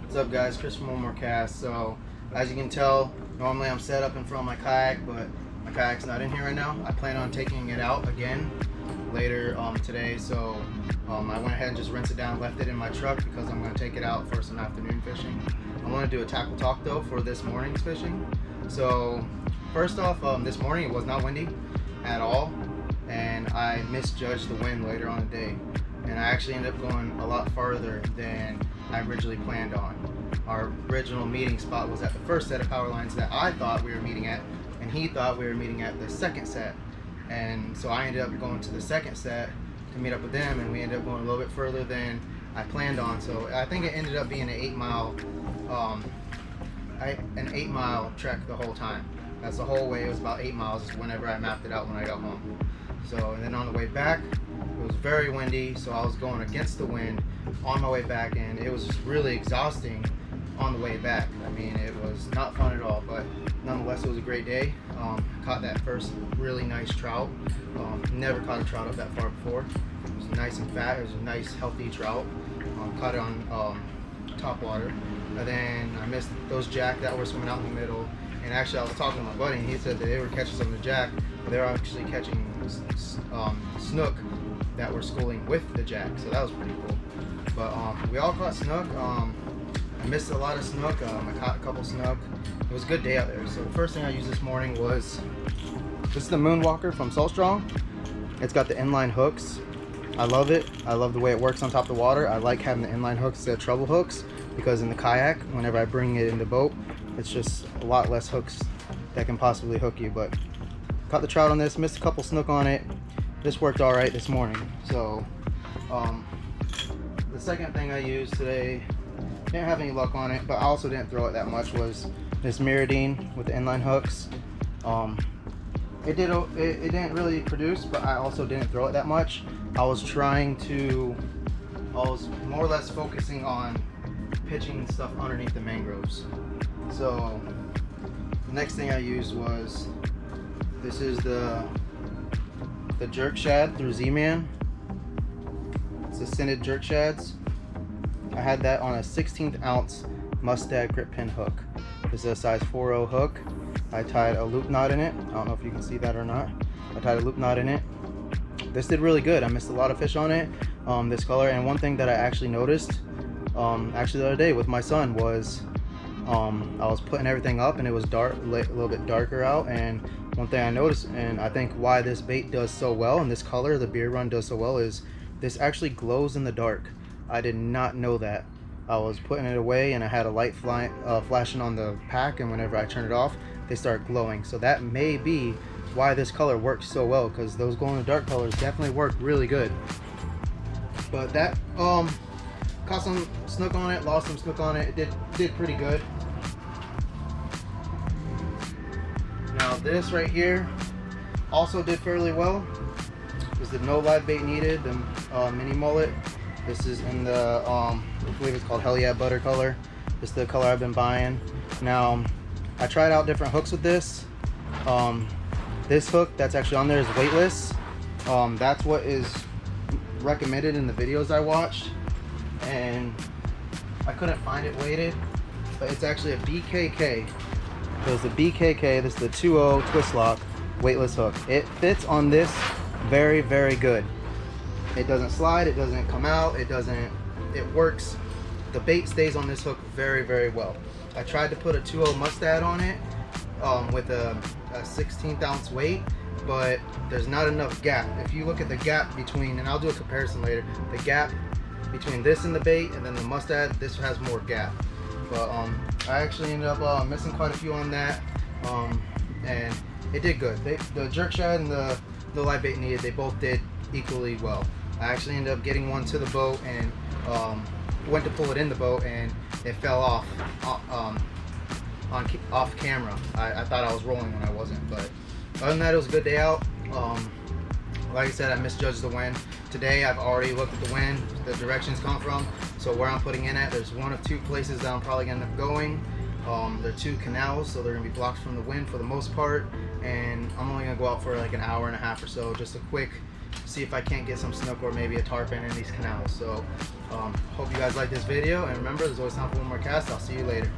What's up, guys? Chris from One More Cast. So as you can tell, normally I'm set up in front of my kayak, but my kayak's not in here right now. I plan on taking it out again later today, so I went ahead and just rinsed it down, left it in my truck because I'm going to take it out for some afternoon fishing. I want to do a tackle talk though for this morning's fishing. So first off, this morning it was not windy at all, and I misjudged the wind later on the day, and I actually ended up going a lot farther than I originally planned on. Our original meeting spot was at the first set of power lines that I thought we were meeting at, and he thought we were meeting at the second set. And so I ended up going to the second set to meet up with them, and we ended up going a little bit further than I planned on. So I think it ended up being an 8 mile trek the whole time. That's the whole way. It was about 8 miles whenever I mapped it out when I got home. So, and then on the way back, it was very windy, so I was going against the wind on my way back, and it was just really exhausting on the way back. I mean, it was not fun at all, but nonetheless, it was a great day. Caught that first really nice trout. Never caught a trout up that far before. It was nice and fat. It was a nice, healthy trout. Caught it on top water. And then I missed those jack that were swimming out in the middle. And actually, I was talking to my buddy, and he said that they were catching some of the jack, but they were actually catching snook that were schooling with the jack. So that was pretty cool. But we all caught snook. I missed a lot of snook. I caught a couple snook. It was a good day out there. So the first thing I used this morning was, this is the Moonwalker from Salt Strong. It's got the inline hooks. I love it. I love the way it works on top of the water. I like having the inline hooks instead of treble hooks, because in the kayak, whenever I bring it in the boat, it's just a lot less hooks that can possibly hook you. But caught the trout on this, missed a couple snook on it. This worked all right this morning. So the second thing I used today, didn't have any luck on it, but I also didn't throw it that much, was this Mirrodine with the inline hooks. It didn't really produce, but I also didn't throw it that much. I was more or less focusing on pitching stuff underneath the mangroves. So the next thing I used was, this is the jerk shad through Z-Man. It's the scented jerk shads. I had that on a 16th ounce Mustad grip pin hook. This is a size 4.0 hook. I tied a loop knot in it. I don't know if you can see that or not. I tied a loop knot in it. This did really good. I missed a lot of fish on it, this color. And one thing that I actually noticed, actually the other day with my son, was I was putting everything up and it was dark, a little bit darker out. And one thing I noticed, and I think why this bait does so well, and this color, the Beer Run, does so well, is this actually glows in the dark. I did not know that. I was putting it away and I had a light flashing on the pack, and whenever I turn it off, they start glowing. So that may be why this color works so well, because those glow in the dark colors definitely work really good. But that caught some snook on it, lost some snook on it. It did pretty good. Now this right here also did fairly well. This is the no live bait needed, the mini mullet. This is in the I believe it's called Hell Yeah Butter color. This is the color I've been buying. Now I tried out different hooks with this. This hook that's actually on there is weightless. That's what is recommended in the videos I watched, and I couldn't find it weighted, but it's actually a BKK. So it's the BKK. This is the 2.0 twist lock weightless hook. It fits on this very, very good. It doesn't slide, it doesn't come out, it works. The bait stays on this hook very, very well. I tried to put a 2.0 Mustad on it with a 16th ounce weight, but there's not enough gap. If you look at the gap between, and I'll do a comparison later, the gap between this and the bait and then the Mustad, this has more gap. But I actually ended up missing quite a few on that, and it did good. The jerk shad and the live bait needed, they both did equally well. I actually ended up getting one to the boat and went to pull it in the boat, and it fell off off camera. I thought I was rolling when I wasn't, but other than that, it was a good day out. Like I said, I misjudged the wind. Today I've already looked at the wind, the directions come from, so where I'm putting in at, there's one of two places that I'm probably gonna end up going. They're two canals, so they're gonna be blocked from the wind for the most part, and I'm only gonna go out for like an hour and a half or so, just a quick see if I can't get some snook or maybe a tarpon in these canals. So hope you guys like this video, and remember, there's always time for one more cast. I'll see you later.